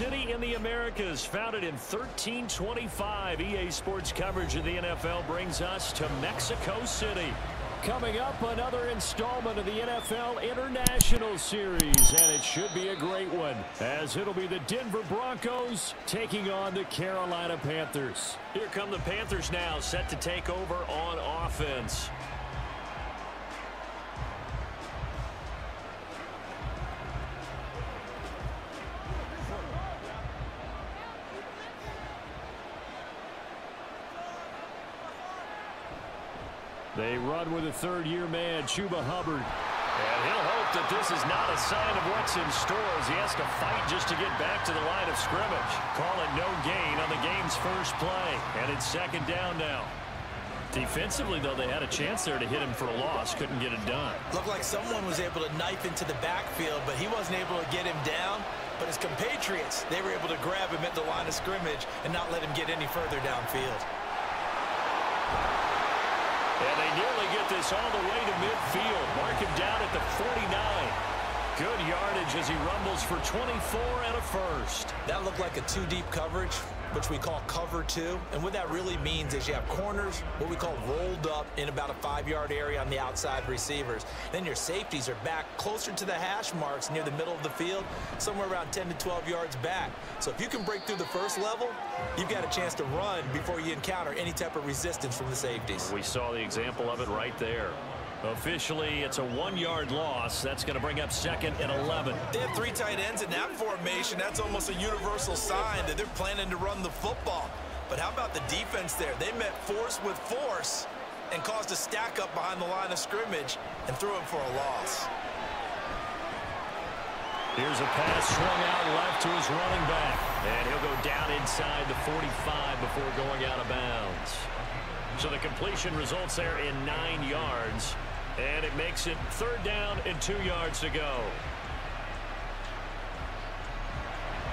city in the Americas, founded in 1325. EA Sports coverage of the NFL brings us to Mexico City. Coming up, another installment of the NFL International Series, and it should be a great one, as it'll be the Denver Broncos taking on the Carolina Panthers. Here come the Panthers now, set to take over on offense. They run with a third-year man, Chuba Hubbard. And he'll hope that this is not a sign of what's in store as he has to fight just to get back to the line of scrimmage. Call it no gain on the game's first play. And it's second down now. Defensively, though, they had a chance there to hit him for a loss. Couldn't get it done. Looked like someone was able to knife into the backfield, but he wasn't able to get him down. But his compatriots, they were able to grab him at the line of scrimmage and not let him get any further downfield. And they nearly get this all the way to midfield. Mark him down at the 49. Good yardage as he rumbles for 24 and a first. That looked like a two-deep coverage, which we call cover two. And what that really means is you have corners, what we call rolled up in about a 5-yard area on the outside receivers. Then your safeties are back closer to the hash marks near the middle of the field, somewhere around 10 to 12 yards back. So if you can break through the first level, you've got a chance to run before you encounter any type of resistance from the safeties. We saw the example of it right there. Officially, it's a 1-yard loss. That's going to bring up second and 11. They have 3 tight ends in that formation. That's almost a universal sign that they're planning to run the football. But how about the defense there? They met force with force and caused a stack up behind the line of scrimmage and threw him for a loss. Here's a pass swung out left to his running back. And he'll go down inside the 45 before going out of bounds. So the completion results there in 9 yards. And it makes it third down and 2 yards to go.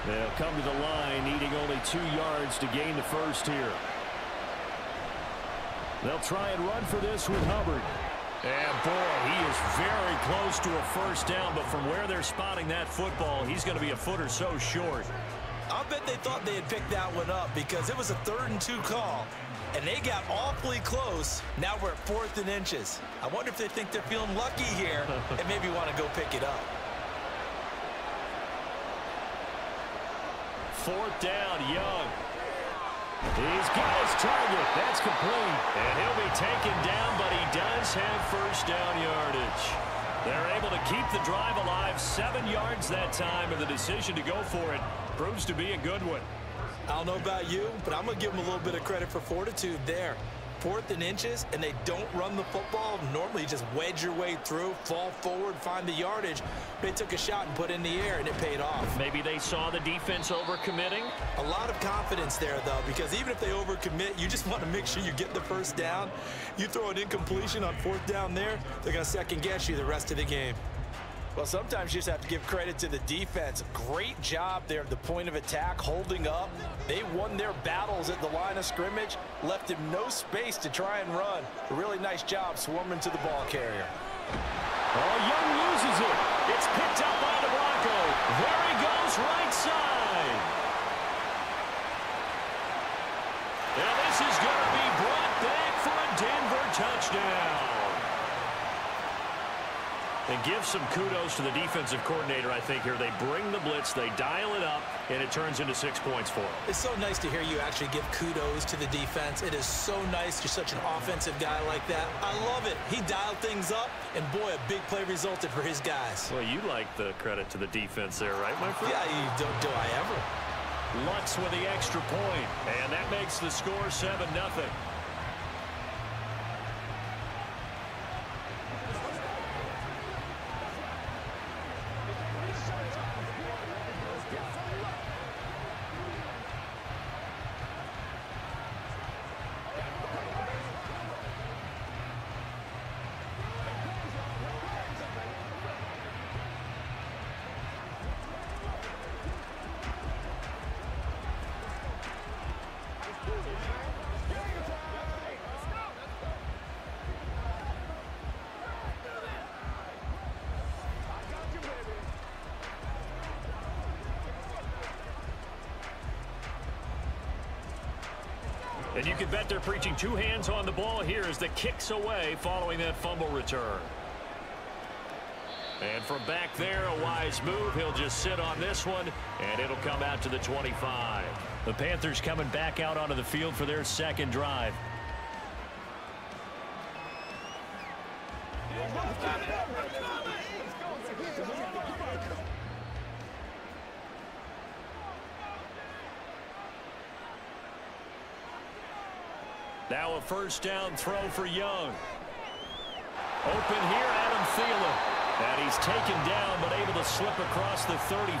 They'll come to the line, needing only 2 yards to gain the first here. They'll try and run for this with Hubbard. And, boy, he is very close to a first down, but from where they're spotting that football, he's going to be a foot or so short. I'll bet they thought they had picked that one up because it was a 3rd and 2 call. And they got awfully close. Now we're at 4th and inches. I wonder if they think they're feeling lucky here and maybe want to go pick it up. 4th down, Young. He's got his target. That's complete. And he'll be taken down, but he does have first down yardage. They're able to keep the drive alive. 7 yards that time, and the decision to go for it proves to be a good one. I don't know about you, but I'm going to give them a little bit of credit for fortitude there. 4th and inches, and they don't run the football. Normally, you just wedge your way through, fall forward, find the yardage. They took a shot and put it in the air, and it paid off. Maybe they saw the defense overcommitting. A lot of confidence there, though, because even if they overcommit, you just want to make sure you get the first down. You throw an incompletion on 4th down there, they're going to second-guess you the rest of the game. Well, sometimes you just have to give credit to the defense. Great job there at the point of attack, holding up. They won their battles at the line of scrimmage, left him no space to try and run. A really nice job swarming to the ball carrier. Oh, Young loses it. It's picked up by the Bronco. There he goes, right side. And this is going to be brought back for a Denver touchdown. And give some kudos to the defensive coordinator, I think, here. They bring the blitz, they dial it up, and it turns into 6 points for them. It's so nice to hear you actually give kudos to the defense. It is so nice. You're such an offensive guy like that. I love it. He dialed things up, and boy, a big play resulted for his guys. Well, you like the credit to the defense there, right, my friend? Yeah, do I ever. Lutz with the extra point, and that makes the score 7-0. And you can bet they're preaching two hands on the ball here as the kick's away following that fumble return. And from back there, a wise move. He'll just sit on this one, and it'll come out to the 25. The Panthers coming back out onto the field for their second drive. Now a first down throw for Young. Open here, Adam Thielen. And he's taken down, but able to slip across the 35.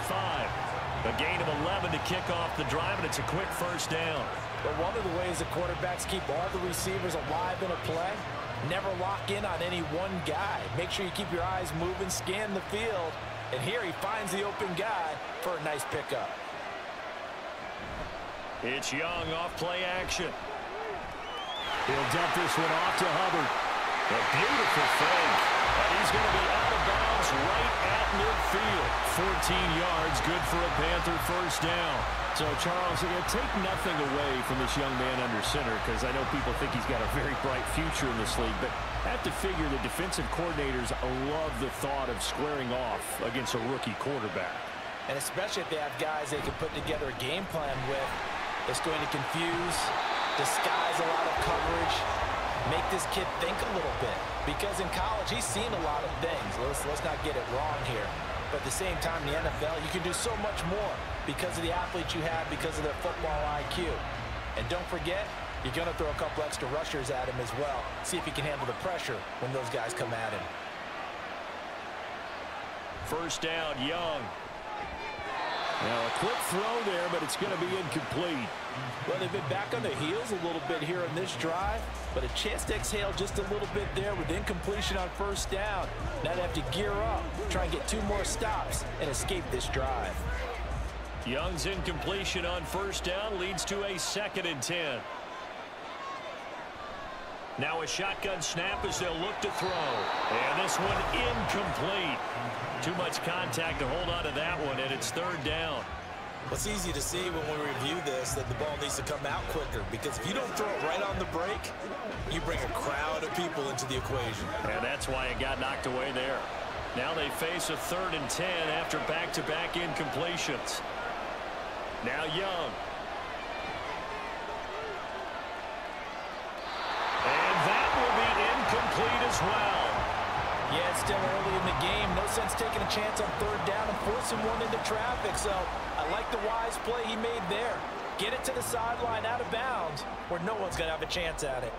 A gain of 11 to kick off the drive, and it's a quick first down. But one of the ways the quarterbacks keep all the receivers alive in a play, never lock in on any one guy. Make sure you keep your eyes moving, scan the field. And here he finds the open guy for a nice pickup. It's Young off play action. He'll dump this one off to Hubbard. A beautiful fake. And he's going to be out of bounds right at midfield. 14 yards, good for a Panther first down. So, Charles, take nothing away from this young man under center, because I know people think he's got a very bright future in this league, but I have to figure the defensive coordinators love the thought of squaring off against a rookie quarterback. And especially if they have guys they can put together a game plan with, it's going to confuse, disguise a lot of coverage, make this kid think a little bit. Because in college, he's seen a lot of things. Let's not get it wrong here. But at the same time, in the NFL, you can do so much more because of the athletes you have, because of their football IQ. And don't forget, you're going to throw a couple extra rushers at him as well. See if he can handle the pressure when those guys come at him. First down, Young. Now a quick throw there, but it's going to be incomplete. Well, they've been back on their heels a little bit here in this drive, but a chance to exhale just a little bit there with incompletion on first down. Now they have to gear up, try and get 2 more stops, and escape this drive. Young's incompletion on first down leads to a 2nd and 10. Now a shotgun snap as they'll look to throw. And this one incomplete. Too much contact to hold on to that one, and it's 3rd down. Well, it's easy to see when we review this that the ball needs to come out quicker, because if you don't throw it right on the break, you bring a crowd of people into the equation. And that's why it got knocked away there. Now they face a 3rd and 10 after back-to-back incompletions. Now Young. And that will be incomplete as well. Yeah, it's still early in the game. No sense taking a chance on 3rd down and forcing one into traffic. So I like the wise play he made there. Get it to the sideline out of bounds where no one's going to have a chance at it.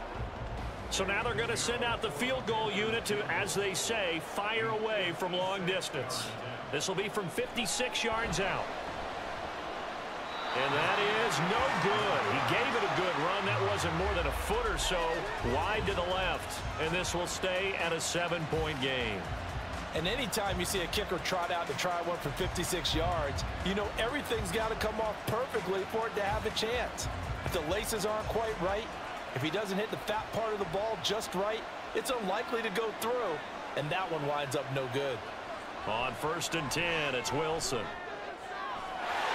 So now they're going to send out the field goal unit to, as they say, fire away from long distance. This will be from 56 yards out. And that is no good. He gave it a good run. That wasn't more than a foot or so wide to the left. And this will stay at a 7-point game. And anytime you see a kicker trot out to try one from 56 yards, you know everything's got to come off perfectly for it to have a chance. If the laces aren't quite right, if he doesn't hit the fat part of the ball just right, it's unlikely to go through. And that one winds up no good. On 1st and 10, it's Wilson.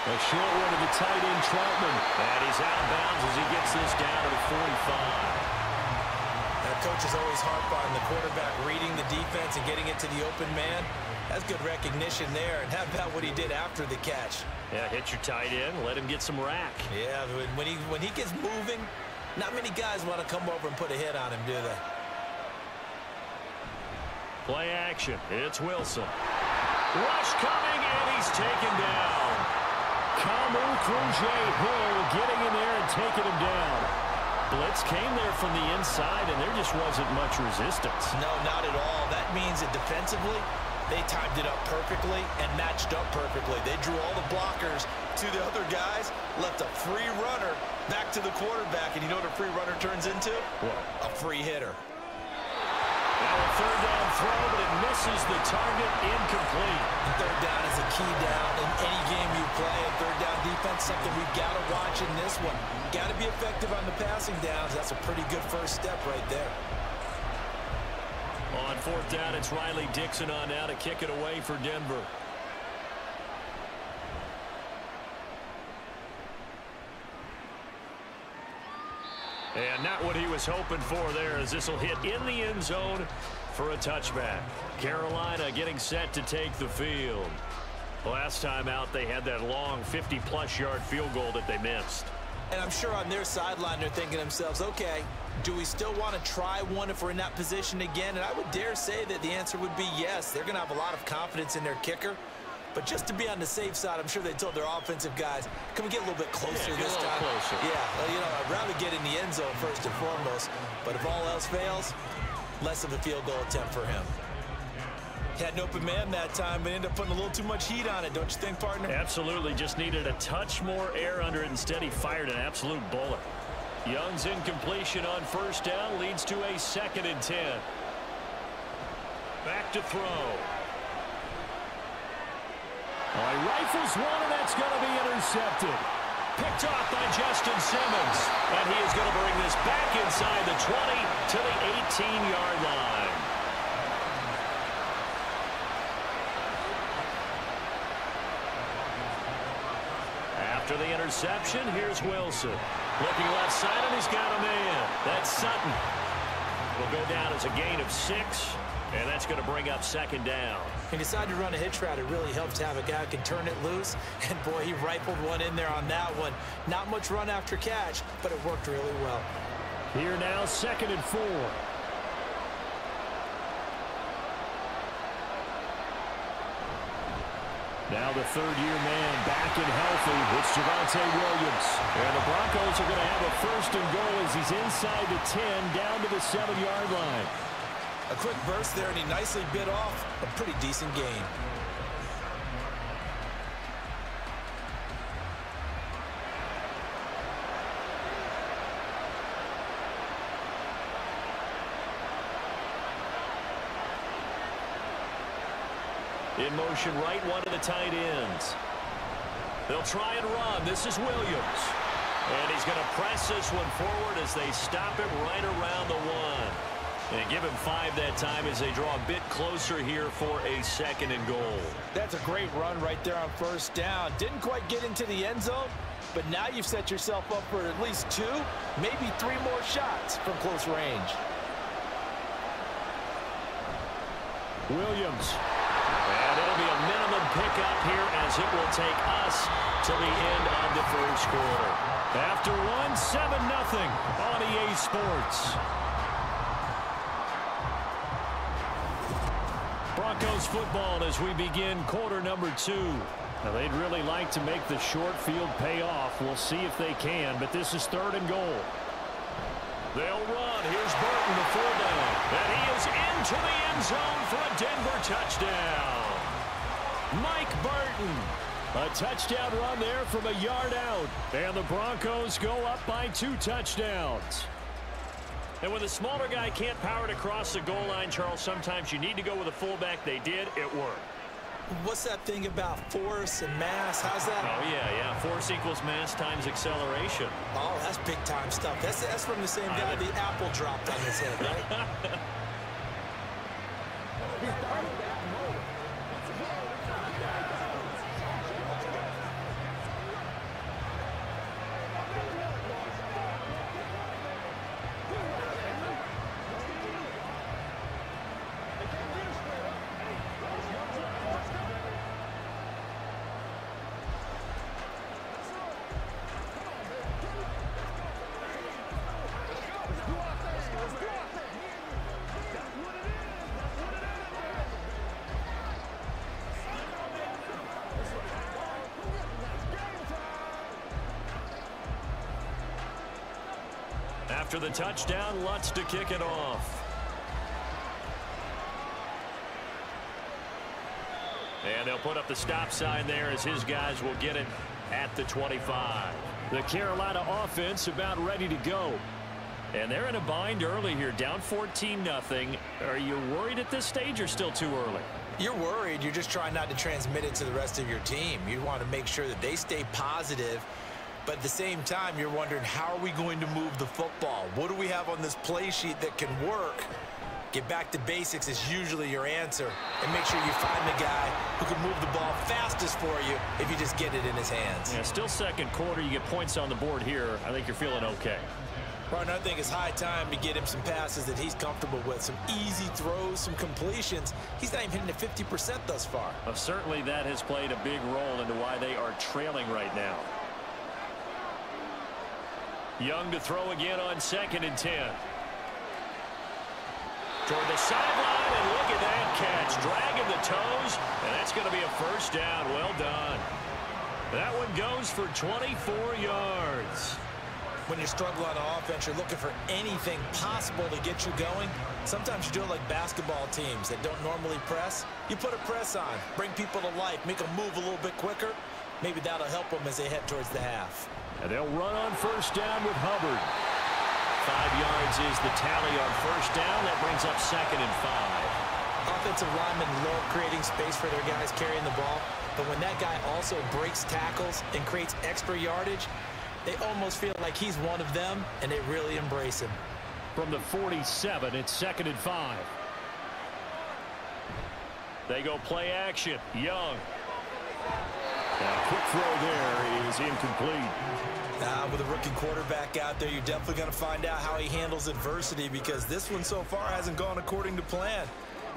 A short one to the tight end, Troutman. And he's out of bounds as he gets this down to the 45. That coach is always harp on the quarterback reading the defense and getting it to the open man. That's good recognition there. And how about what he did after the catch? Yeah, hit your tight end, let him get some rack. Yeah, when he gets moving, not many guys want to come over and put a hit on him, do they? Play action. It's Wilson. Rush coming, and he's taken down. Kamu Hill getting in there and taking him down. Blitz came there from the inside, and there just wasn't much resistance. No, not at all. That means that defensively, they timed it up perfectly and matched up perfectly. They drew all the blockers to the other guys, left a free runner back to the quarterback, and you know what a free runner turns into? What? A free hitter. Now a 3rd down throw, but it misses the target, incomplete. And 3rd down is a key down in any game you play. And 3rd down defense, something we've got to watch in this one. Got to be effective on the passing downs. That's a pretty good first step right there. On 4th down, it's Riley Dixon on now to kick it away for Denver. And not what he was hoping for there, as this will hit in the end zone for a touchback. Carolina getting set to take the field. Last time out, they had that long 50-plus yard field goal that they missed. And I'm sure on their sideline, they're thinking to themselves, okay, do we still want to try one if we're in that position again? And I would dare say that the answer would be yes. They're going to have a lot of confidence in their kicker. But just to be on the safe side, I'm sure they told their offensive guys, can we get a little bit closer this time? Closer. Yeah, well, you know, I'd rather get in the end zone first and foremost. But if all else fails, less of a field goal attempt for him. Had an open man that time, but ended up putting a little too much heat on it, don't you think, partner? Absolutely. Just needed a touch more air under it. Instead, he fired an absolute bullet. Young's incompletion on first down leads to a 2nd and 10. Back to throw. He rifles one, and that's going to be intercepted. Picked off by Justin Simmons. And he is going to bring this back inside the 20 to the 18-yard line. After the interception, here's Wilson. Looking left side, and he's got a man. That's Sutton. Will go down as a gain of 6, and that's going to bring up 2nd down. He decided to run a hitch route. It really helps to have a guy who can turn it loose. And, boy, he rifled one in there on that one. Not much run after catch, but it worked really well. Here now, 2nd and 4. Now the third-year man back and healthy. It's Javonte Williams. And the Broncos are going to have a 1st and goal as he's inside the 10, down to the 7-yard line. A quick burst there, and he nicely bit off a pretty decent gain. In motion right, one of the tight ends. They'll try and run. This is Williams. And he's going to press this one forward as they stop it right around the 1. And give him 5 that time as they draw a bit closer here for a 2nd and goal. That's a great run right there on first down. Didn't quite get into the end zone, but now you've set yourself up for at least 2, maybe 3 more shots from close range. Williams. And it'll be a minimum pickup here as it will take us to the end of the 1st quarter. After 7-0 on EA Sports. Broncos football as we begin quarter number 2. Now, they'd really like to make the short field pay off. We'll see if they can, but this is 3rd and goal. They'll run. Here's Burton, the fullback. And he is into the end zone for a Denver touchdown. Mike Burton. A touchdown run there from a yard out. And the Broncos go up by 2 touchdowns. And when the smaller guy can't power it across the goal line, Charles, sometimes you need to go with a fullback. They did. It worked. What's that thing about force and mass? How's that? Oh, yeah. Force equals mass times acceleration. Oh, that's big-time stuff. That's from the same guy the apple dropped on his head, right? After the touchdown, Lutz to kick it off. And they'll put up the stop sign there as his guys will get it at the 25. The Carolina offense about ready to go. And they're in a bind early here, down 14-0. Are you worried at this stage or still too early? You're worried. You're just trying not to transmit it to the rest of your team. You want to make sure that they stay positive. But at the same time, you're wondering, how are we going to move the football? What do we have on this play sheet that can work? Get back to basics is usually your answer. And make sure you find the guy who can move the ball fastest for you if you just get it in his hands. Yeah, still 2nd quarter. You get points on the board here. I think you're feeling okay. Right, I think it's high time to get him some passes that he's comfortable with, some easy throws, some completions. He's not even hitting at 50% thus far. Well, certainly that has played a big role into why they are trailing right now. Young to throw again on 2nd and 10. Toward the sideline, and look at that catch. Dragging the toes, and that's going to be a first down. Well done. That one goes for 24 yards. When you struggle on offense, you're looking for anything possible to get you going. Sometimes you do it like basketball teams that don't normally press. You put a press on, bring people to life, make them move a little bit quicker. Maybe that'll help them as they head towards the half. And they'll run on first down with Hubbard. 5 yards is the tally on first down. That brings up 2nd and 5. Offensive linemen love creating space for their guys carrying the ball. But when that guy also breaks tackles and creates extra yardage, they almost feel like he's one of them, and they really embrace him. From the 47, it's 2nd and 5. They go play action. Young. Now, quick throw there is incomplete. With a rookie quarterback out there, you're definitely going to find out how he handles adversity, because this one so far hasn't gone according to plan.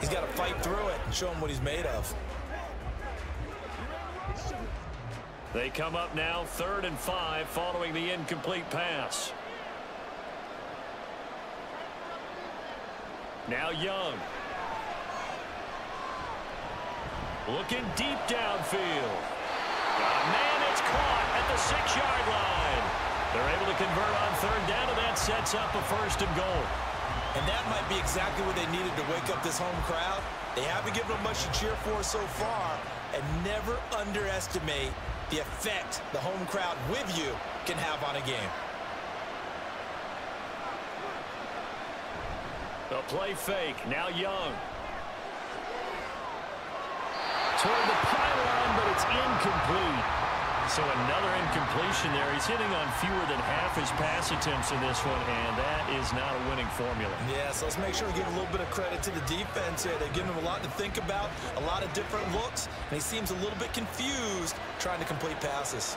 He's got to fight through it and show him what he's made of. They come up now 3rd and 5 following the incomplete pass. Now Young. Looking deep downfield. Man, it's caught at the 6-yard line. They're able to convert on 3rd down, and that sets up a 1st and goal. And that might be exactly what they needed to wake up this home crowd. They haven't given them much to cheer for so far, and never underestimate the effect the home crowd with you can have on a game. The play fake. Now Young. Toward the pylon, but it's incomplete. So another incompletion there. He's hitting on fewer than half his pass attempts in this one, and that is not a winning formula. Yeah, so let's make sure we give a little bit of credit to the defense here. They've given him a lot to think about, a lot of different looks, and he seems a little bit confused trying to complete passes.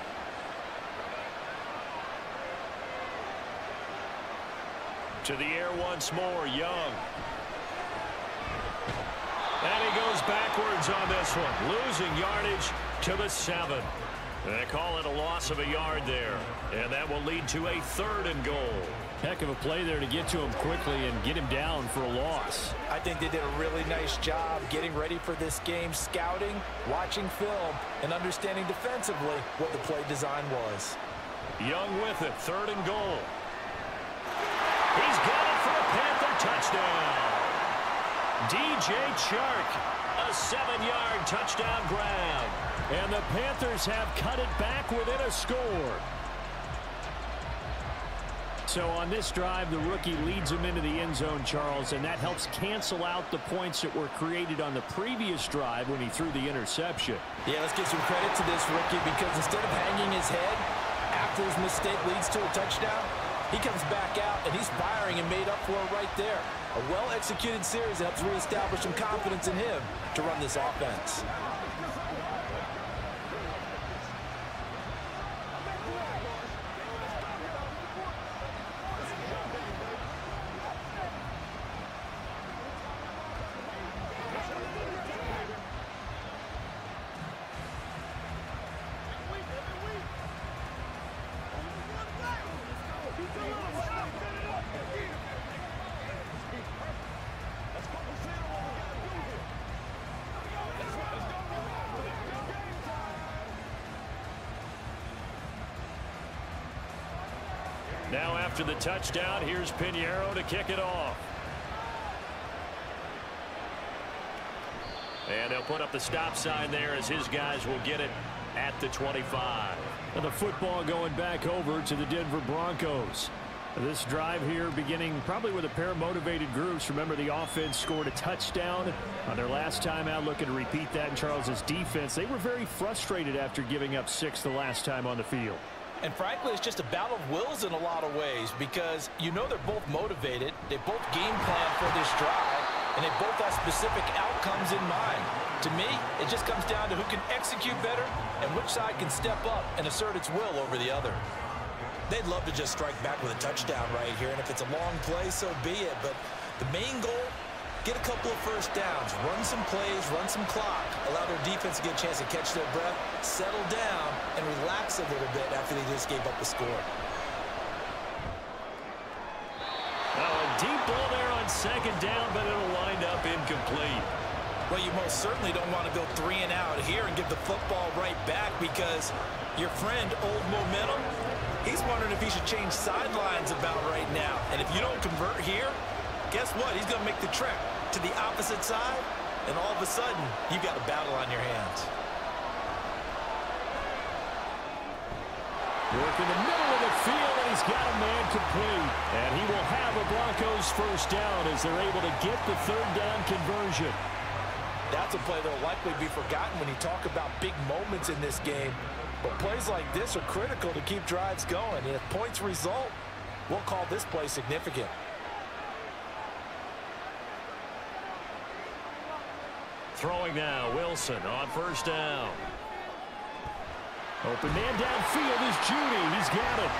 To the air once more, Young. And he goes backwards on this one, losing yardage to the 7. They call it a loss of a yard there, and that will lead to a 3rd and goal. Heck of a play there to get to him quickly and get him down for a loss. I think they did a really nice job getting ready for this game, scouting, watching film, and understanding defensively what the play design was. Young with it, 3rd and goal. He's got it for a Panther touchdown. DJ Chark, a 7-yard touchdown grab. And the Panthers have cut it back within a score. So on this drive, the rookie leads him into the end zone, Charles, and that helps cancel out the points that were created on the previous drive when he threw the interception. Yeah, let's give some credit to this rookie, because instead of hanging his head after his mistake leads to a touchdown, he comes back out and he's firing and made up for it right there. A well-executed series that helps reestablish some confidence in him to run this offense. Now after the touchdown, here's Pinheiro to kick it off. And they'll put up the stop sign there as his guys will get it at the 25. And the football going back over to the Denver Broncos. This drive here beginning probably with a pair of motivated groups. Remember, the offense scored a touchdown on their last time out, looking to repeat that in Charles's defense. They were very frustrated after giving up 6 the last time on the field. And frankly, it's just a battle of wills in a lot of ways, because you know they're both motivated, they both game plan for this drive, and they both have specific outcomes in mind. To me, it just comes down to who can execute better and which side can step up and assert its will over the other. They'd love to just strike back with a touchdown right here, and if it's a long play, so be it. But the main goal, get a couple of first downs, run some plays, run some clock, allow their defense to get a chance to catch their breath, settle down, and relax a little bit after they just gave up a score. Now a deep ball there on second down, but it'll wind up incomplete. Well, you most certainly don't want to go 3 and out here and give the football right back, because your friend, Old Momentum, he's wondering if he should change sidelines about right now. And if you don't convert here, guess what? He's going to make the trek to the opposite side, and all of a sudden, you've got a battle on your hands. Work in the middle of the field, and he's got a man complete. And he will have a Broncos first down as they're able to get the third down conversion. That's a play that will likely be forgotten when you talk about big moments in this game. But plays like this are critical to keep drives going. And if points result, we'll call this play significant. Throwing now, Wilson on first down. Open man downfield is Judy. He's got it.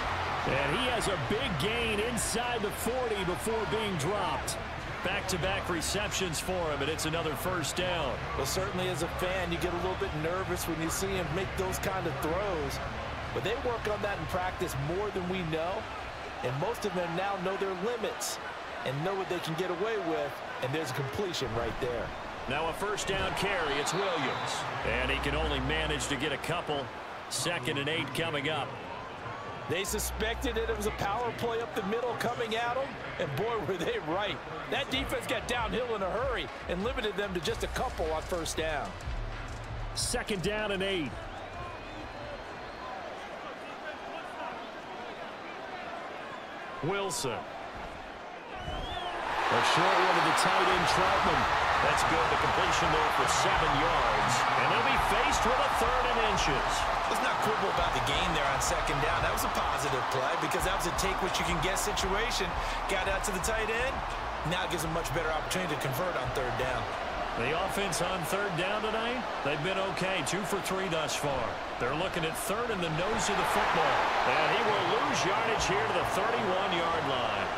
And he has a big gain inside the 40 before being dropped. Back-to-back receptions for him, and it's another first down. Well, certainly as a fan, you get a little bit nervous when you see him make those kind of throws. But they work on that in practice more than we know. And most of them now know their limits and know what they can get away with. And there's a completion right there. Now a first down carry. It's Williams. And he can only manage to get a couple. 2nd and 8 coming up. They suspected it was a power play up the middle coming at them, and boy, were they right. That defense got downhill in a hurry and limited them to just a couple on first down. 2nd down and 8. Wilson. A short one to the tight end, Troutman. That's good. The completion there for 7 yards. And they'll be faced with a 3rd and inches. Let's not quibble about the gain there on 2nd down. That was a positive play because that was a take-what-you-can-get situation. Got out to the tight end. Now it gives them much better opportunity to convert on 3rd down. The offense on 3rd down tonight, they've been okay. 2 for 3 thus far. They're looking at 3rd in the nose of the football. And he will lose yardage here to the 31-yard line.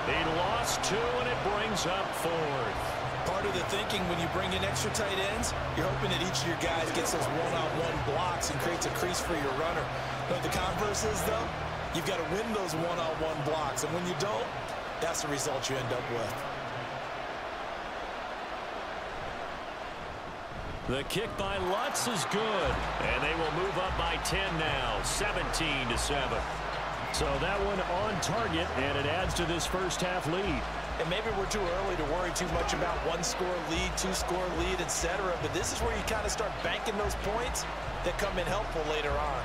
He lost 2, and it brings up 4th. Part of the thinking when you bring in extra tight ends, you're hoping that each of your guys gets those one-on-one blocks and creates a crease for your runner. But the converse is, though, you've got to win those one-on-one blocks. And when you don't, that's the result you end up with. The kick by Lutz is good. And they will move up by 10 now, 17-7. So that one on target, and it adds to this first half lead. And maybe we're too early to worry too much about 1-score lead, 2-score lead, etc. But this is where you kind of start banking those points that come in helpful later on.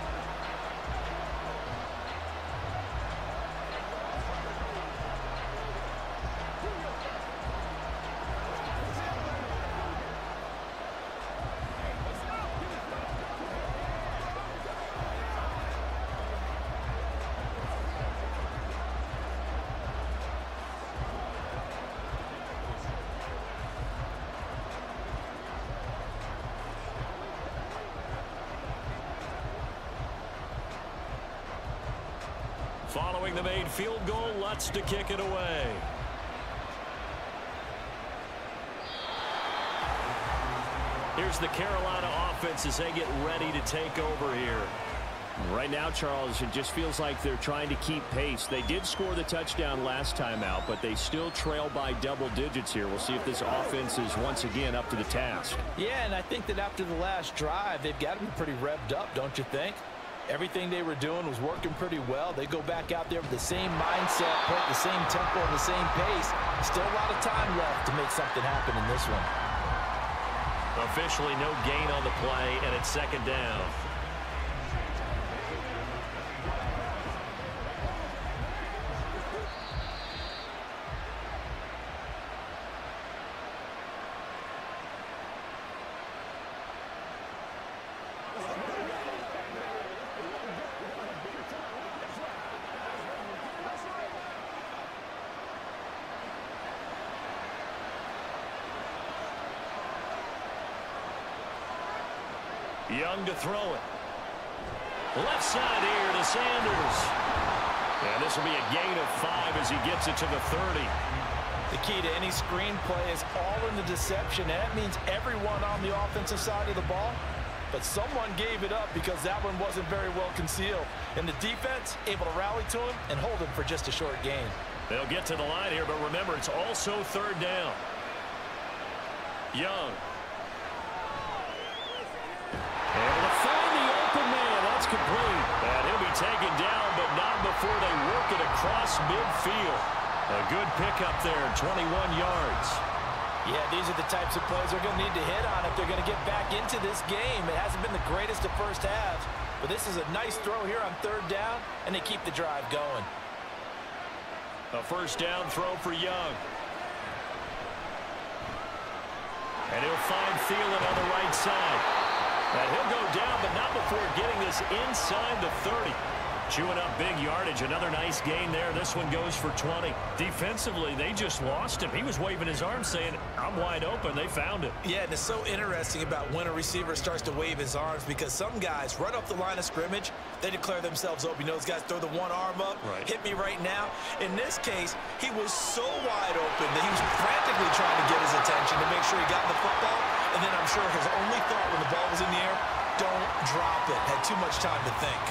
Following the made field goal, Lutz to kick it away. Here's the Carolina offense as they get ready to take over here. Right now, Charles, it just feels like they're trying to keep pace. They did score the touchdown last time out, but they still trail by double digits here. We'll see if this offense is once again up to the task. Yeah, and I think that after the last drive, they've got to be pretty revved up, don't you think? Everything they were doing was working pretty well. They go back out there with the same mindset, put the same tempo and the same pace. Still a lot of time left to make something happen in this one. Officially no gain on the play, and it's 2nd down. Young to throw it. Left side here to Sanders. And this will be a gain of 5 as he gets it to the 30. The key to any screenplay is all in the deception. And that means everyone on the offensive side of the ball. But someone gave it up because that one wasn't very well concealed. And the defense able to rally to him and hold him for just a short gain. They'll get to the line here, but remember, it's also 3rd down. Young. Able to find the open man. That's complete. And he'll be taken down, but not before they work it across midfield. A good pickup there, 21 yards. Yeah, these are the types of plays they're going to need to hit on if they're going to get back into this game. It hasn't been the greatest of first halves, but this is a nice throw here on 3rd down, and they keep the drive going. A 1st down throw for Young. And he'll find Thielen on the right side. And he'll go down, but not before getting this inside the 30. Chewing up big yardage. Another nice gain there. This one goes for 20. Defensively, they just lost him. He was waving his arms saying, I'm wide open. They found him. Yeah, and it's so interesting about when a receiver starts to wave his arms because some guys run up the line of scrimmage, they declare themselves open. You know, those guys throw the one arm up, hit me right now. In this case, he was so wide open that he was frantically trying to get his attention to make sure he got the football. And then I'm sure his only thought when the ball was in the air, don't drop it. Had too much time to think.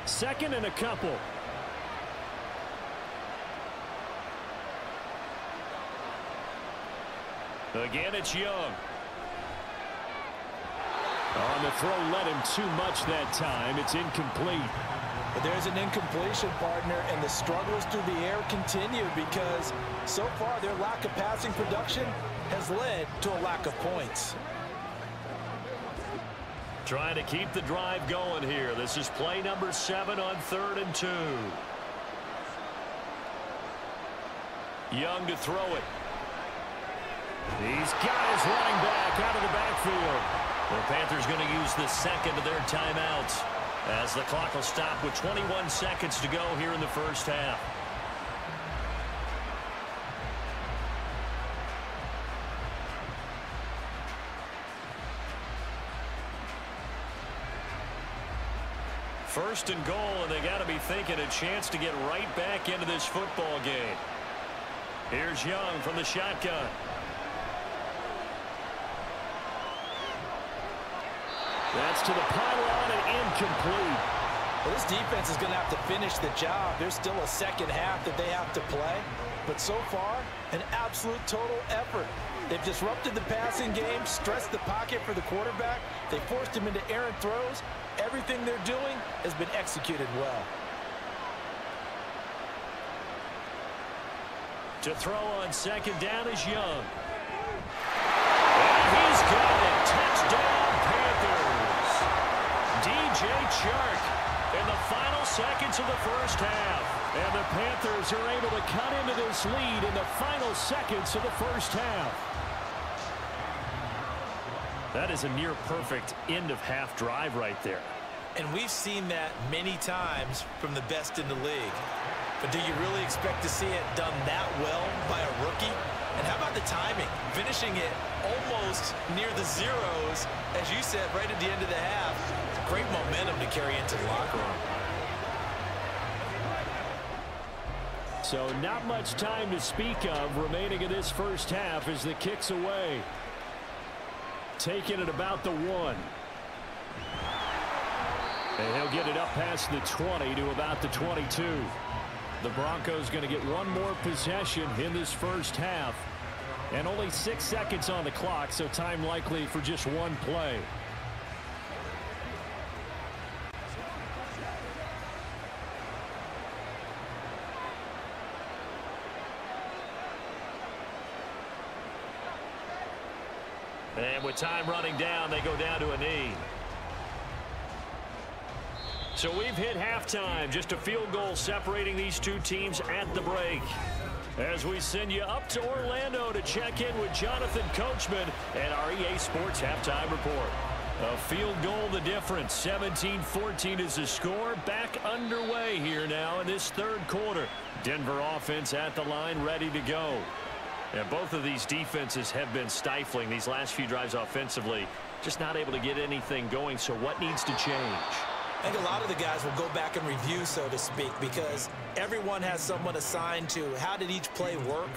Second and a couple. Again, it's Young. On the throw, let him too much that time. It's incomplete. But there's an incompletion, partner, and the struggles through the air continue because so far their lack of passing production has led to a lack of points. Trying to keep the drive going here. This is play number 7 on 3rd and 2. Young to throw it. He's got his running back out of the backfield. The Panthers going to use the second of their timeouts as the clock will stop with 21 seconds to go here in the first half. First and goal, and they got to be thinking a chance to get right back into this football game. Here's Young from the shotgun. That's to the pylon and incomplete. Well, this defense is going to have to finish the job. There's still a second half that they have to play. But so far, an absolute total effort. They've disrupted the passing game, stressed the pocket for the quarterback. They forced him into errant throws. Everything they're doing has been executed well. To throw on second down is Young. And he's got it. Touchdown, Panthers. DJ Chark in the final seconds of the first half. And the Panthers are able to cut into this lead in the final seconds of the first half. That is a near-perfect end-of-half drive right there. And we've seen that many times from the best in the league. But do you really expect to see it done that well by a rookie? And how about the timing? Finishing it almost near the zeros, as you said, right at the end of the half. Great momentum to carry into the locker room. So not much time to speak of remaining in this first half as the kick's away. Taking it about the 1. And he'll get it up past the 20 to about the 22. The Broncos going to get one more possession in this first half. And only 6 seconds on the clock, so time likely for just one play. And with time running down, they go down to a knee. So we've hit halftime. Just a field goal separating these two teams at the break. As we send you up to Orlando to check in with Jonathan Coachman and our EA Sports Halftime Report. A field goal the difference. 17-14 is the score. Back underway here now in this third quarter. Denver offense at the line, ready to go. And both of these defenses have been stifling these last few drives offensively. Just not able to get anything going, so what needs to change? I think a lot of the guys will go back and review, so to speak, because everyone has someone assigned to how did each play work.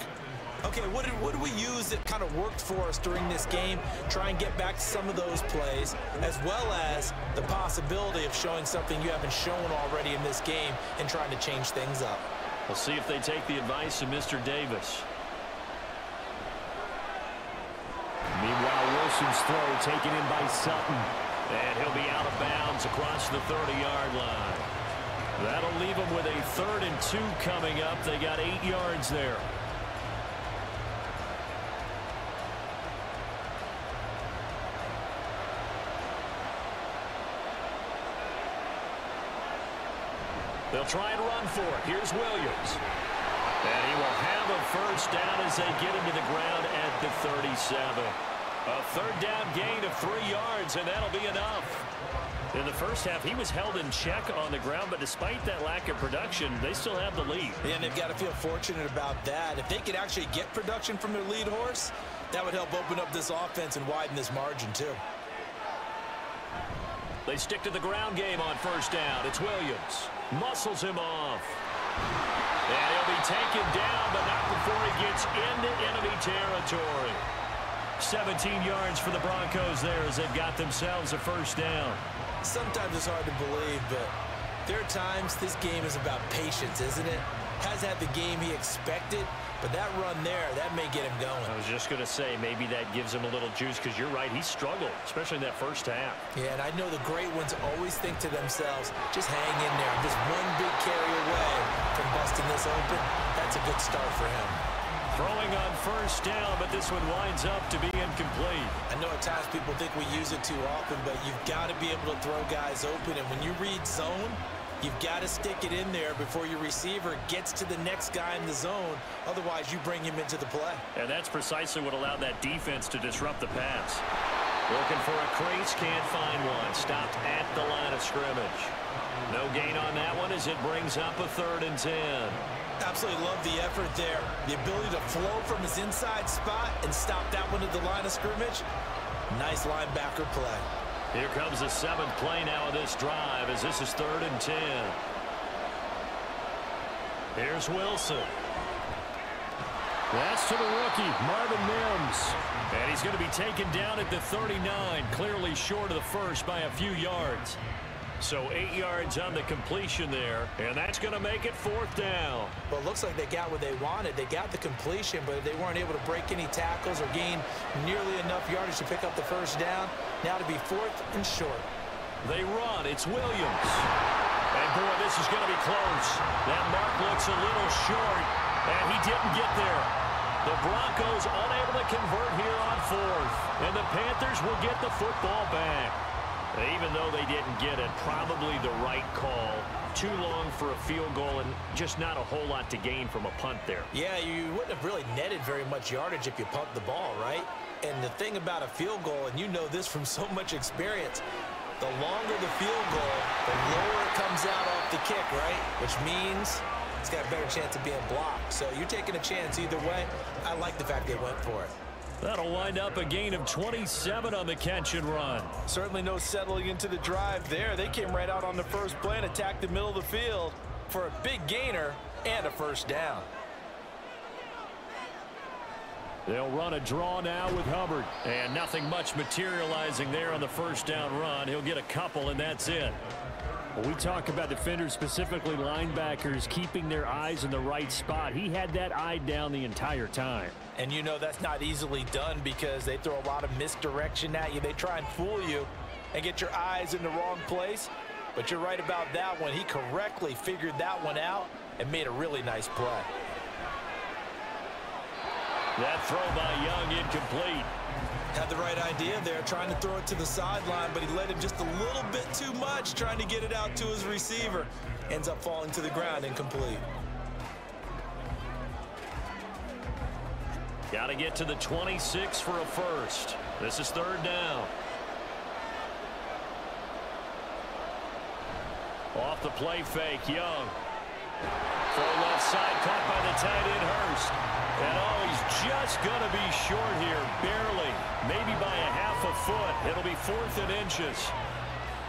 Okay, what did we use that kind of worked for us during this game? Try and get back to some of those plays, as well as the possibility of showing something you haven't shown already in this game and trying to change things up. We'll see if they take the advice of Mr. Davis. Meanwhile, Wilson's throw taken in by Sutton. And he'll be out of bounds across the 30-yard line. That'll leave them with a 3rd and 2 coming up. They got 8 yards there. They'll try and run for it. Here's Williams. And he will have a first down as they get him to the ground at the 37. A 3rd down gain of 3 yards, and that'll be enough. In the first half, he was held in check on the ground, but despite that lack of production, they still have the lead. Yeah, and they've got to feel fortunate about that. If they could actually get production from their lead horse, that would help open up this offense and widen this margin, too. They stick to the ground game on first down. It's Williams. Muscles him off. And he'll be taken down, but not before he gets into enemy territory. 17 yards for the Broncos there as they've got themselves a first down. Sometimes it's hard to believe, but there are times this game is about patience, isn't it? Hasn't had the game he expected, but that run there, that may get him going. I was just going to say, maybe that gives him a little juice, because you're right, he struggled, especially in that first half. Yeah, and I know the great ones always think to themselves, just hang in there. I'm just one big carry away from busting this open. That's a good start for him. Throwing on first down, but this one winds up to be incomplete. I know at times people think we use it too often, but you've got to be able to throw guys open. And when you read zone, you've got to stick it in there before your receiver gets to the next guy in the zone. Otherwise, you bring him into the play. And that's precisely what allowed that defense to disrupt the pass. Looking for a crease, can't find one. Stopped at the line of scrimmage. No gain on that one as it brings up a 3rd and 10. Absolutely love the effort there. The ability to flow from his inside spot and stop that one at the line of scrimmage. Nice linebacker play. Here comes the 7th play now of this drive as this is 3rd and 10. Here's Wilson. That's to the rookie, Marvin Mims. And he's going to be taken down at the 39, clearly short of the first by a few yards. So 8 yards on the completion there, and that's going to make it 4th down. Well, it looks like they got what they wanted. They got the completion, but they weren't able to break any tackles or gain nearly enough yardage to pick up the first down. Now to be 4th and short. They run. It's Williams. And, boy, this is going to be close. That mark looks a little short, and he didn't get there. The Broncos unable to convert here on 4th, and the Panthers will get the football back. Even though they didn't get it, probably the right call. Too long for a field goal and just not a whole lot to gain from a punt there. Yeah, you wouldn't have really netted very much yardage if you pumped the ball, right? And the thing about a field goal, and you know this from so much experience, the longer the field goal, the lower it comes out off the kick, right? Which means it's got a better chance of being blocked. So you're taking a chance either way. I like the fact they went for it. That'll wind up a gain of 27 on the catch and run. Certainly no settling into the drive there. They came right out on the first play and attacked the middle of the field for a big gainer and a first down. They'll run a draw now with Hubbard. And nothing much materializing there on the first down run. He'll get a couple, and that's it. When we talk about defenders, specifically linebackers, keeping their eyes in the right spot, he had that eye down the entire time. And you know that's not easily done because they throw a lot of misdirection at you. They try and fool you and get your eyes in the wrong place. But you're right about that one. He correctly figured that one out and made a really nice play. That throw by Young incomplete. Had the right idea there, trying to throw it to the sideline, but he let him just a little bit too much, trying to get it out to his receiver. Ends up falling to the ground, incomplete. Got to get to the 26 for a first. This is 3rd down. Off the play fake, Young. Full left side, caught by the tight end, Hurst. And oh, he's just going to be short here, barely. Maybe by a half a foot. It'll be 4th and inches.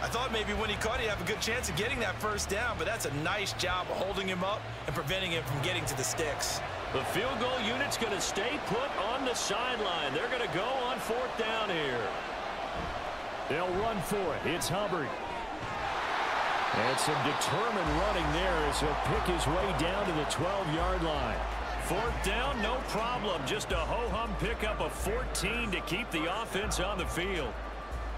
I thought maybe when he caught, he'd have a good chance of getting that first down, but that's a nice job of holding him up and preventing him from getting to the sticks. The field goal unit's going to stay put on the sideline. They're going to go on 4th down here. They'll run for it. It's Hubbard. And some determined running there as he'll pick his way down to the 12-yard line. 4th down, no problem. Just a ho-hum pickup of 14 to keep the offense on the field.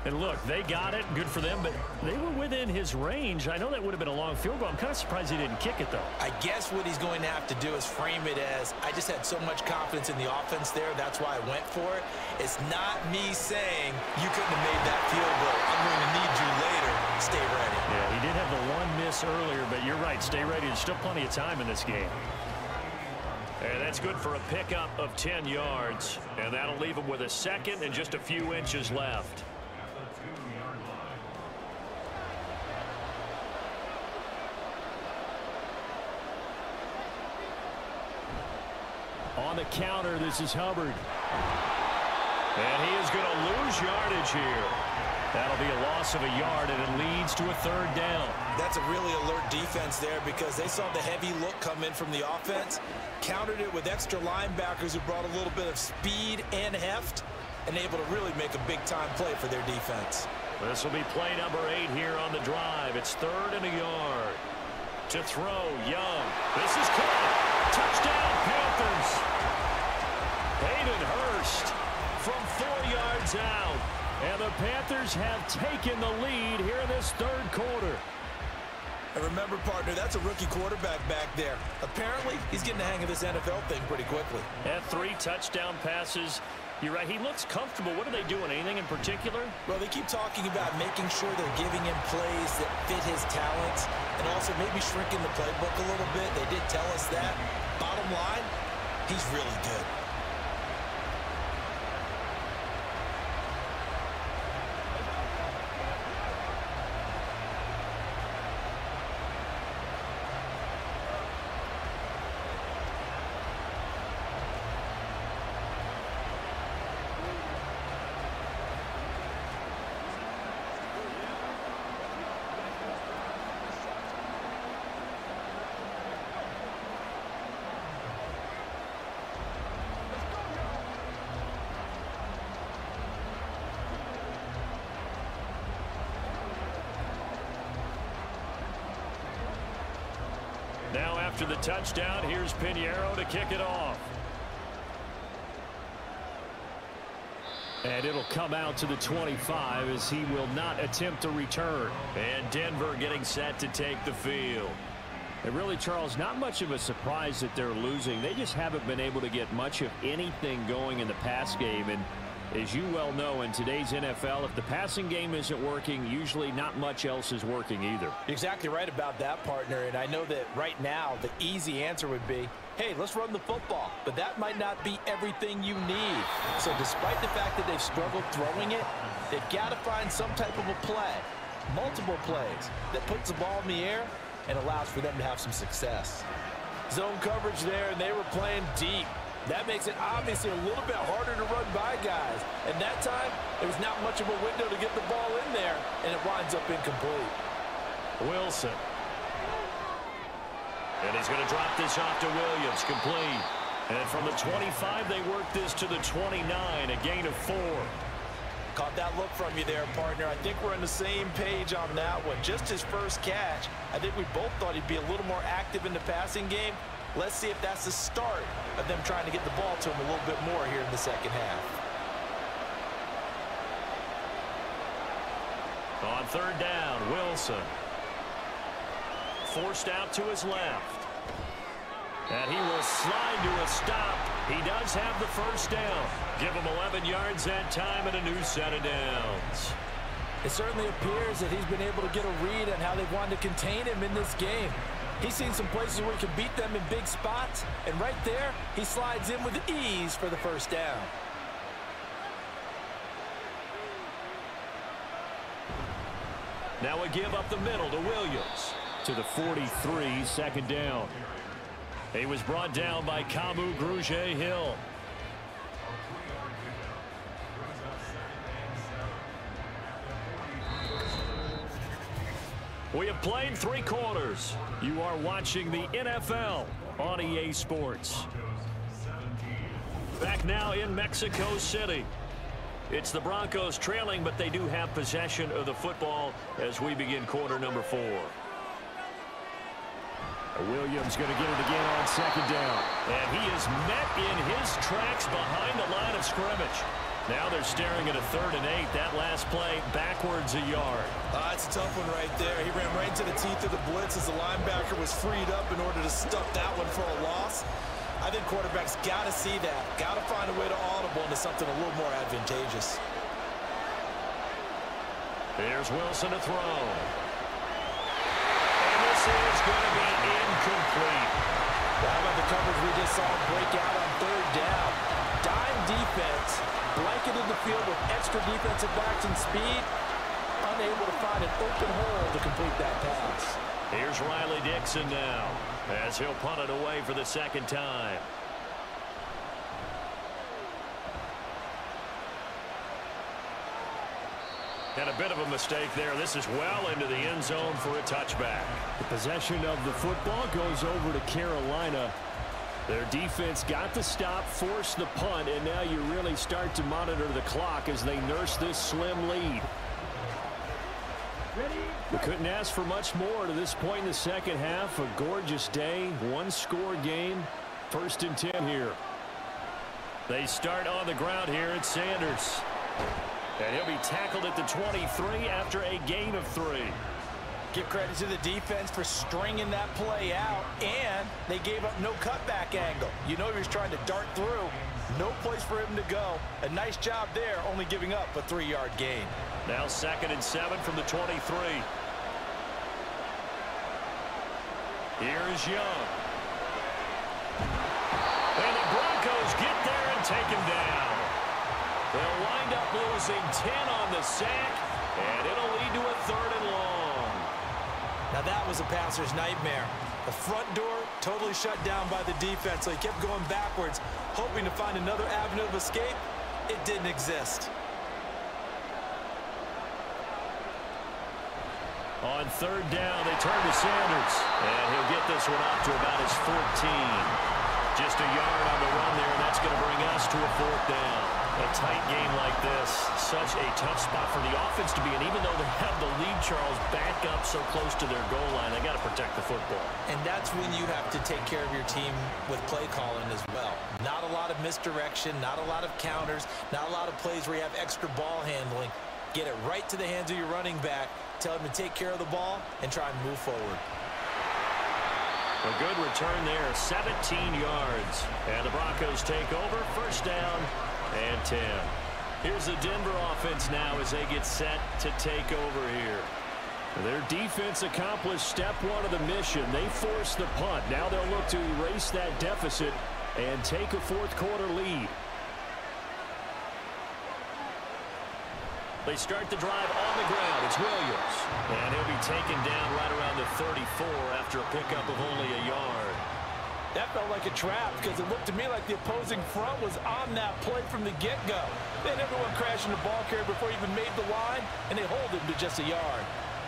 And look, they got it. Good for them, but they were within his range. I know that would have been a long field goal. I'm kind of surprised he didn't kick it, though. I guess what he's going to have to do is frame it as, I just had so much confidence in the offense there, that's why I went for it. It's not me saying you couldn't have made that field goal. I'm going to need you later. Stay ready. Yeah, he did have the one miss earlier, but you're right. Stay ready. There's still plenty of time in this game. And that's good for a pickup of 10 yards. And that'll leave him with a 2nd and just a few inches left. On the counter, this is Hubbard. And he is going to lose yardage here. That'll be a loss of a yard, and it leads to a 3rd down. That's a really alert defense there because they saw the heavy look come in from the offense, countered it with extra linebackers who brought a little bit of speed and heft, and able to really make a big-time play for their defense. This will be play number 8 here on the drive. It's 3rd and a yard. To throw, Young. This is caught. Touchdown, Panthers. Hayden Hurst from 4 yards out. And the Panthers have taken the lead here in this 3rd quarter. And remember, partner, that's a rookie quarterback back there. Apparently, he's getting the hang of this NFL thing pretty quickly. Had 3 touchdown passes. You're right, he looks comfortable. What are they doing? Anything in particular? Well, they keep talking about making sure they're giving him plays that fit his talents and also maybe shrinking the playbook a little bit. They did tell us that. Bottom line, he's really good. Now after the touchdown, here's Pinheiro to kick it off. And it'll come out to the 25 as he will not attempt a return. And Denver getting set to take the field. And really, Charles, not much of a surprise that they're losing. They just haven't been able to get much of anything going in the pass game. And as you well know, in today's NFL, if the passing game isn't working, usually not much else is working either. You're exactly right about that, partner. And I know that right now the easy answer would be, hey, let's run the football. But that might not be everything you need. So despite the fact that they've struggled throwing it, they've got to find some type of a play, multiple plays, that puts the ball in the air and allows for them to have some success. Zone coverage there, and they were playing deep. That makes it obviously a little bit harder to run by guys. And that time, there was not much of a window to get the ball in there, and it winds up incomplete. Wilson. And he's going to drop this off to Williams, complete. And from the 25, they work this to the 29, a gain of 4. Caught that look from you there, partner. I think we're on the same page on that one. Just his first catch, I think we both thought he'd be a little more active in the passing game. Let's see if that's the start of them trying to get the ball to him a little bit more here in the second half. On third down, Wilson. Forced out to his left. And he will slide to a stop. He does have the first down. Give him 11 yards that time and a new set of downs. It certainly appears that he's been able to get a read on how they've wanted to contain him in this game. He's seen some places where he can beat them in big spots, and right there, he slides in with ease for the first down. Now a give up the middle to Williams. to the 43, second down. He was brought down by Kamu Grugier-Hill. We have played 3 quarters. You are watching the NFL on EA Sports. Back now in Mexico City. It's the Broncos trailing, but they do have possession of the football as we begin quarter number 4. Williams going to get it again on second down. And he is met in his tracks behind the line of scrimmage. Now they're staring at a 3rd and 8. That last play backwards a yard. That's a tough one right there. He ran right into the teeth of the blitz as the linebacker was freed up in order to stuff that one for a loss. I think quarterbacks got to see that. Got to find a way to audible into something a little more advantageous. Here's Wilson to throw. And this is going to be incomplete. How about the coverage we just saw break out on 3rd down? Dime defense, blanketed the field with extra defensive backs and speed, unable to find an open hole to complete that pass. Here's Riley Dixon now, as he'll punt it away for the 2nd time. And a bit of a mistake there. This is well into the end zone for a touchback. The possession of the football goes over to Carolina. Their defense got the stop, forced the punt, and now you really start to monitor the clock as they nurse this slim lead. We couldn't ask for much more to this point in the second half. A gorgeous day, 1-score game, 1st and 10 here. They start on the ground here at Sanders. And he'll be tackled at the 23 after a gain of 3. Give credit to the defense for stringing that play out, and they gave up no cutback angle. You know he was trying to dart through. No place for him to go. A nice job there, only giving up a 3-yard gain. Now 2nd and 7 from the 23. Here is Young. And the Broncos get there and take him down. They'll wind up losing 10 on the sack, and it'll lead to a 3rd and long. Now that was a passer's nightmare. The front door totally shut down by the defense, so he kept going backwards, hoping to find another avenue of escape. It didn't exist. On 3rd down, they turn to Sanders, and he'll get this one up to about his 14. Just a yard on the run there, and that's going to bring us to a 4th down. A tight game like this, such a tough spot for the offense to be in. Even though they have the lead, Charles, back up so close to their goal line, they got to protect the football. And that's when you have to take care of your team with play calling as well. Not a lot of misdirection, not a lot of counters, not a lot of plays where you have extra ball handling. Get it right to the hands of your running back, tell him to take care of the ball, and try and move forward. A good return there, 17 yards. And the Broncos take over, 1st down and 10. Here's the Denver offense now as they get set to take over here. Their defense accomplished step 1 of the mission. They forced the punt. Now they'll look to erase that deficit and take a 4th quarter lead. They start the drive on the ground. It's Williams. And he'll be taken down right around the 34 after a pickup of only a yard. That felt like a trap because it looked to me like the opposing front was on that play from the get-go. They had everyone crashing the ball carrier before he even made the line, and they hold him to just a yard.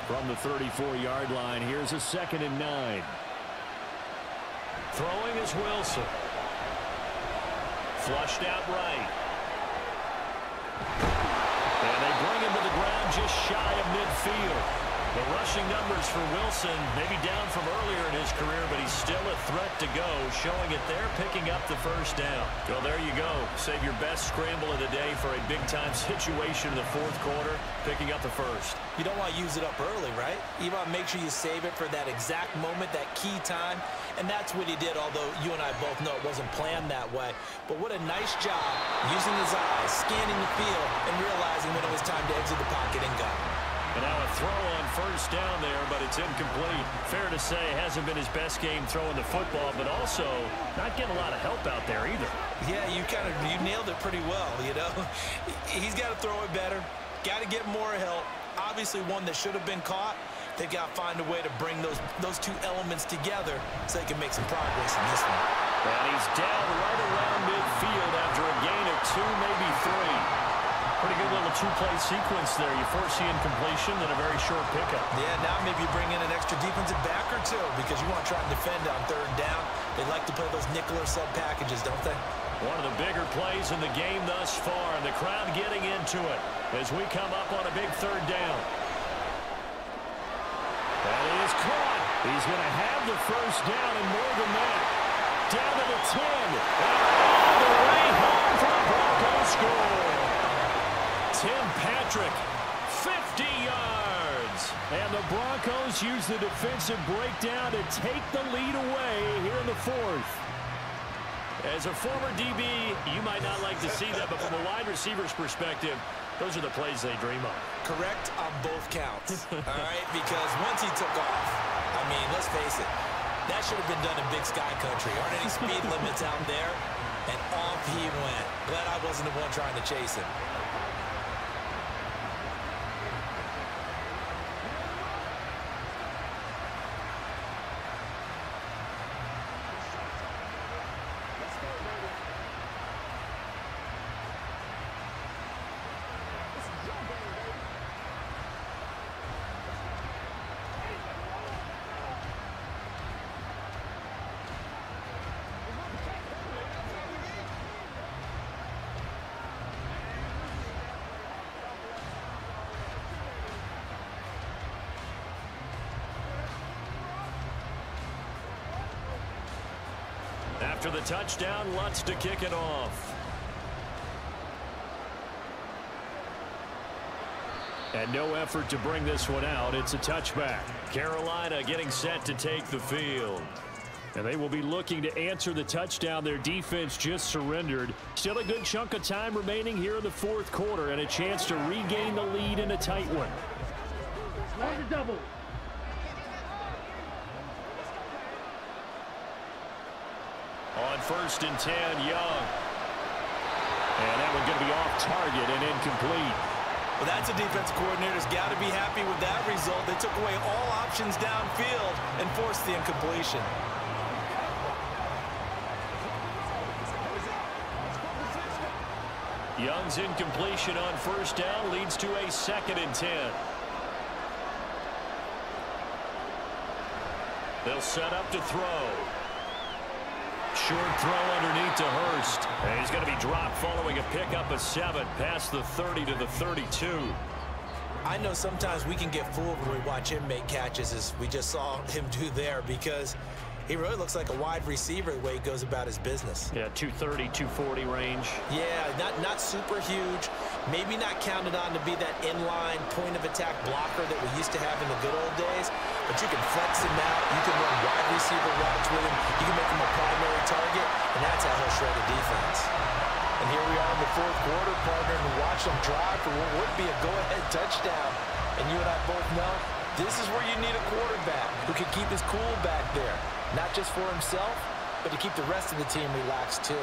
From the 34-yard line, here's a 2nd and 9. Throwing is Wilson. Flushed out right. And they bring him to the ground just shy of midfield. The rushing numbers for Wilson, maybe down from earlier in his career, but he's still a threat to go, showing it there, picking up the 1st down. Well, there you go. Save your best scramble of the day for a big-time situation in the 4th quarter, picking up the 1st. You don't want to use it up early, right? You want to make sure you save it for that exact moment, that key time, and that's what he did, although you and I both know it wasn't planned that way. But what a nice job using his eyes, scanning the field, and realizing when it was time to exit the pocket and go. And now a throw on 1st down there, but it's incomplete. Fair to say, it hasn't been his best game throwing the football, but also not getting a lot of help out there either. Yeah, you nailed it pretty well, you know. He's got to throw it better, got to get more help. Obviously one that should have been caught, They've got to find a way to bring those two elements together so they can make some progress in this one. And he's down right around midfield after a gain of 2, maybe 3. Pretty good little two-play sequence there. You force the incompletion, then a very short pickup. Yeah, now maybe you bring in an extra defensive back or two because you want to try and defend on 3rd down. They like to play those nickel or sub packages, don't they? One of the bigger plays in the game thus far, and the crowd getting into it as we come up on a big 3rd down. That is caught. He's going to have the 1st down and more than that. Down to the 10. And all the way home for the Broncos score. Tim Patrick, 50 yards. And the Broncos use the defensive breakdown to take the lead away here in the 4th. As a former DB, you might not like to see that, but from a wide receiver's perspective, those are the plays they dream of. Correct on both counts, all right? Because once he took off, I mean, let's face it, that should have been done in Big Sky Country. Aren't any speed limits out there? And off he went. Glad I wasn't the one trying to chase him. After the touchdown, Lutz to kick it off. And no effort to bring this one out. It's a touchback. Carolina getting set to take the field. And they will be looking to answer the touchdown their defense just surrendered. Still a good chunk of time remaining here in the 4th quarter and a chance to regain the lead in a tight one. Double. On 1st and 10, Young. And that one going to be off target and incomplete. Well, that's a defense coordinator's got to be happy with that result. They took away all options downfield and forced the incompletion. Young's incompletion on 1st down leads to a 2nd and 10. They'll set up to throw. Short throw underneath to Hurst. And he's going to be dropped following a pickup of 7 past the 30 to the 32. I know sometimes we can get fooled when we watch him make catches as we just saw him do there because he really looks like a wide receiver the way he goes about his business. Yeah, 230, 240 range. Yeah, not super huge. Maybe not counted on to be that inline point-of-attack blocker that we used to have in the good old days. But you can flex him out. You can run wide receiver routes with him. You can make him a primary target, and that's how he'll shred a defense. And here we are in the 4th quarter, partner, and watch him drive for what would be a go-ahead touchdown. And you and I both know this is where you need a quarterback who can keep his cool back there. Not just for himself, but to keep the rest of the team relaxed too.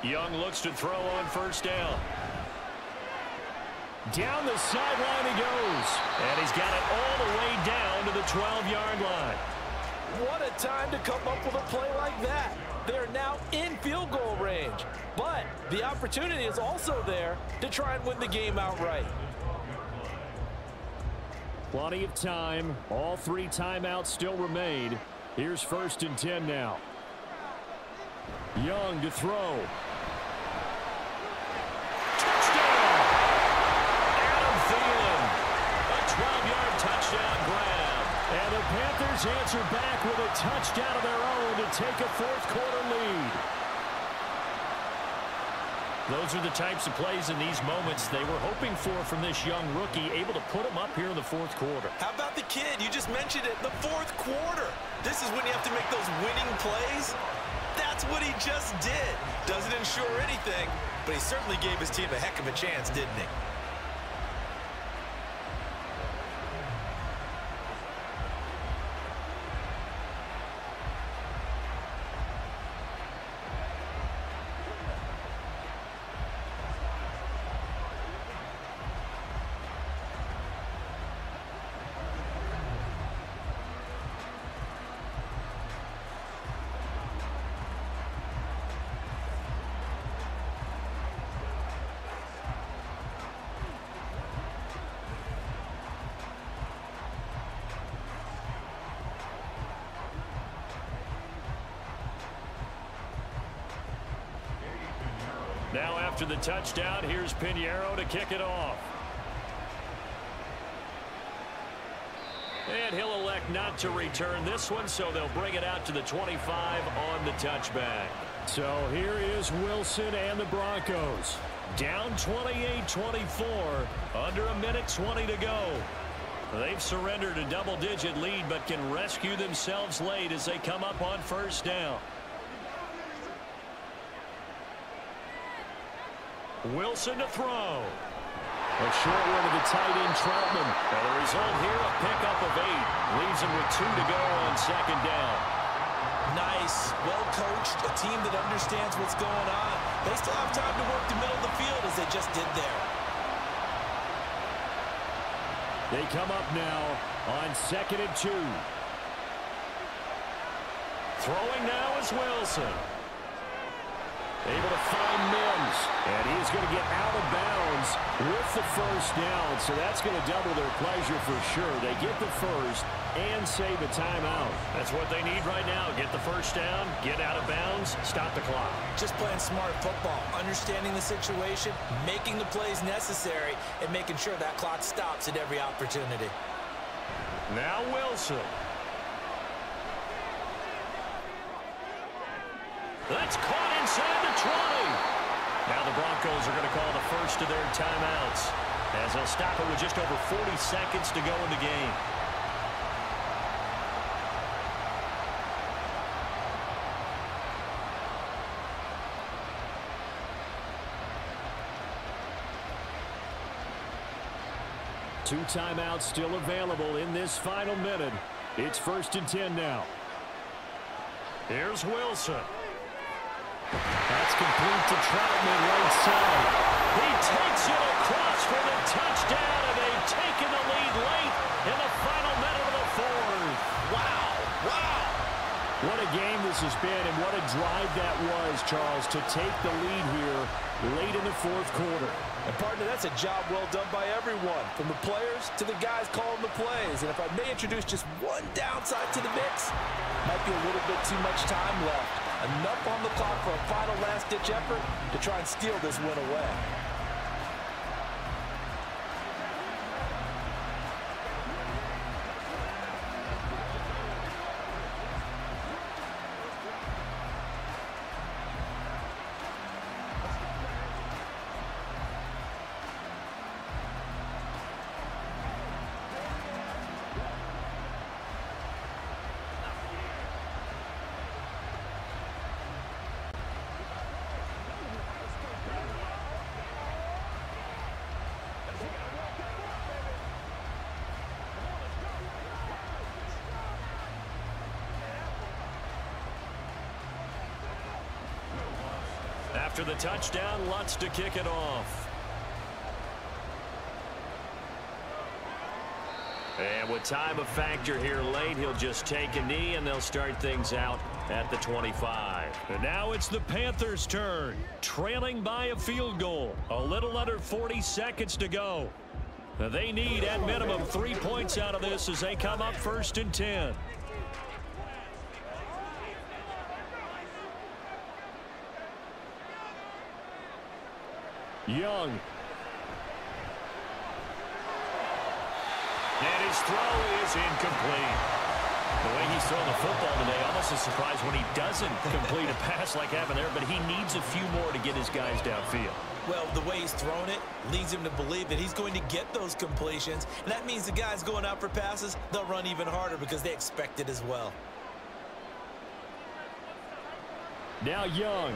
Young looks to throw on 1st down. Down the sideline he goes. And he's got it all the way down to the 12-yard line. What a time to come up with a play like that. They're now in field goal range. But the opportunity is also there to try and win the game outright. Plenty of time. All 3 timeouts still remain. Here's 1st and 10 now. Young to throw. Touchdown grab. And the Panthers answer back with a touchdown of their own to take a 4th quarter lead. Those are the types of plays in these moments they were hoping for from this young rookie, able to put him up here in the 4th quarter. How about the kid? You just mentioned it, the 4th quarter. This is when you have to make those winning plays. That's that's what he just did. Doesn't ensure anything, but he certainly gave his team a heck of a chance, didn't he? Now after the touchdown, here's Pinheiro to kick it off. And he'll elect not to return this one, so they'll bring it out to the 25 on the touchback. So here is Wilson and the Broncos. Down 28-24, under a minute 20 to go. They've surrendered a double-digit lead, but can rescue themselves late as they come up on first down. Wilson to throw. A short one to the tight end, Troutman. And the result here, a pickup of 8. Leaves him with 2 to go on second down. Nice, well-coached, a team that understands what's going on. They still have time to work the middle of the field as they just did there. They come up now on 2nd and 2. Throwing now is Wilson. Able to find Mims, and he's going to get out of bounds with the first down, so that's going to double their pleasure for sure. They get the first and save a timeout. That's what they need right now. Get the first down, get out of bounds, stop the clock. Just playing smart football, understanding the situation, making the plays necessary, and making sure that clock stops at every opportunity. Now Wilson. That's caught inside the 20. Now the Broncos are going to call the first of their timeouts as they'll stop it with just over 40 seconds to go in the game. Two timeouts still available in this final minute. It's 1st and 10 now. Here's Wilson. That's complete to Troutman right side. He takes it across for the touchdown, and they've taken the lead late in the final minute of the 4th. Wow, wow. What a game this has been, and what a drive that was, Charles, to take the lead here late in the 4th quarter. And partner, that's a job well done by everyone, from the players to the guys calling the plays. And if I may introduce just one downside to the mix, might be a little bit too much time left. Enough on the clock for a final last-ditch effort to try and steal this win away. After the touchdown, Lutz to kick it off. And with time a factor here late, he'll just take a knee, and they'll start things out at the 25. And now it's the Panthers' turn, trailing by a field goal. A little under 40 seconds to go. Now they need, at minimum, 3 points out of this as they come up 1st and 10. Young. And his throw is incomplete. The way he's throwing the football today, almost a surprise when he doesn't complete a pass like happened there, but he needs a few more to get his guys downfield. Well, the way he's thrown it leads him to believe that he's going to get those completions, and that means the guys going out for passes, they'll run even harder because they expect it as well. Now Young.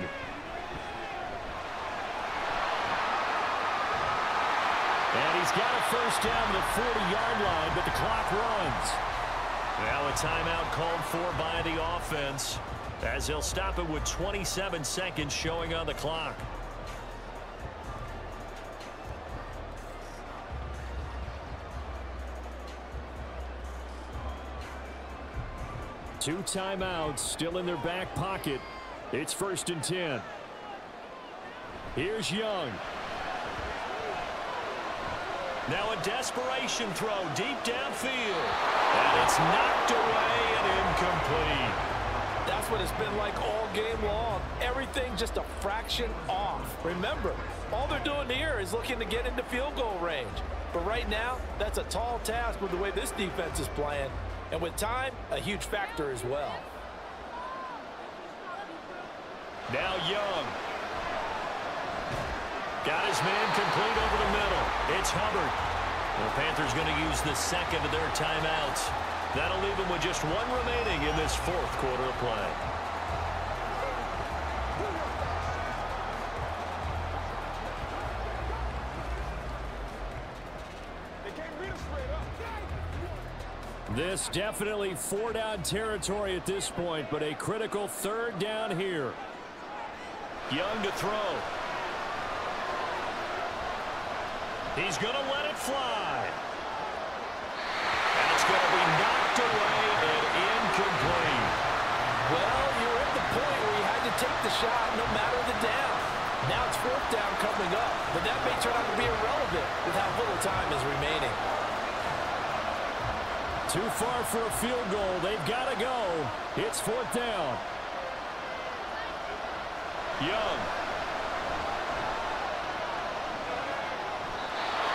And he's got a first down to the 40-yard line, but the clock runs. Now a timeout called for by the offense, as he'll stop it with 27 seconds showing on the clock. Two timeouts still in their back pocket. It's 1st and 10. Here's Young. Now a desperation throw deep downfield. And it's knocked away and incomplete. That's what it's been like all game long. Everything just a fraction off. Remember, all they're doing here is looking to get into field goal range. But right now, that's a tall task with the way this defense is playing. And with time, a huge factor as well. Now Young. Got his man complete over the middle. It's Hubbard. The Panthers going to use the second of their timeouts. That'll leave them with just one remaining in this 4th quarter of play. This definitely 4-down territory at this point, but a critical 3rd down here. Young to throw. He's going to let it fly. And it's going to be knocked away and incomplete. Well, you're at the point where you had to take the shot no matter the down. Now it's 4th down coming up, but that may turn out to be irrelevant with how little time is remaining. Too far for a field goal. They've got to go. It's 4th down. Young.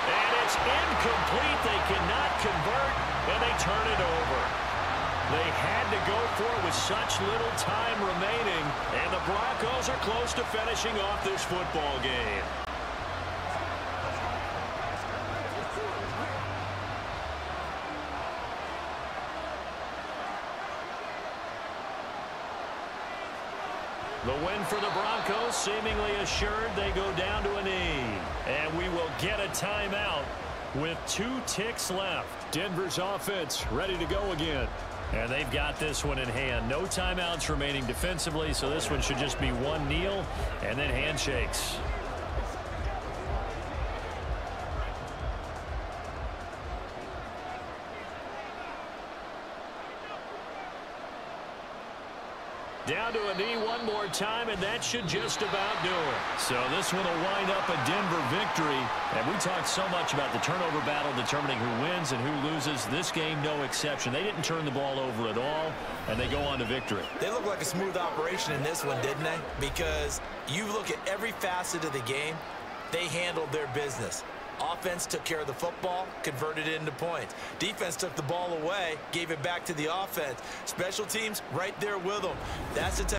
And it's incomplete. They cannot convert, and they turn it over. They had to go for it with such little time remaining, and the Broncos are close to finishing off this football game. The win for the Broncos seemingly assured. They go down to a knee. And we will get a timeout with 2 ticks left. Denver's offense ready to go again. And they've got this one in hand. No timeouts remaining defensively, so this one should just be one kneel and then handshakes. Down to a knee one more time, and that should just about do it. So this one will wind up a Denver victory. And we talked so much about the turnover battle determining who wins and who loses. This game, no exception. They didn't turn the ball over at all, and they go on to victory. They look like a smooth operation in this one, didn't they? Because you look at every facet of the game, they handled their business. Offense took care of the football, converted it into points. Defense took the ball away, gave it back to the offense. Special teams right there with them. That's the type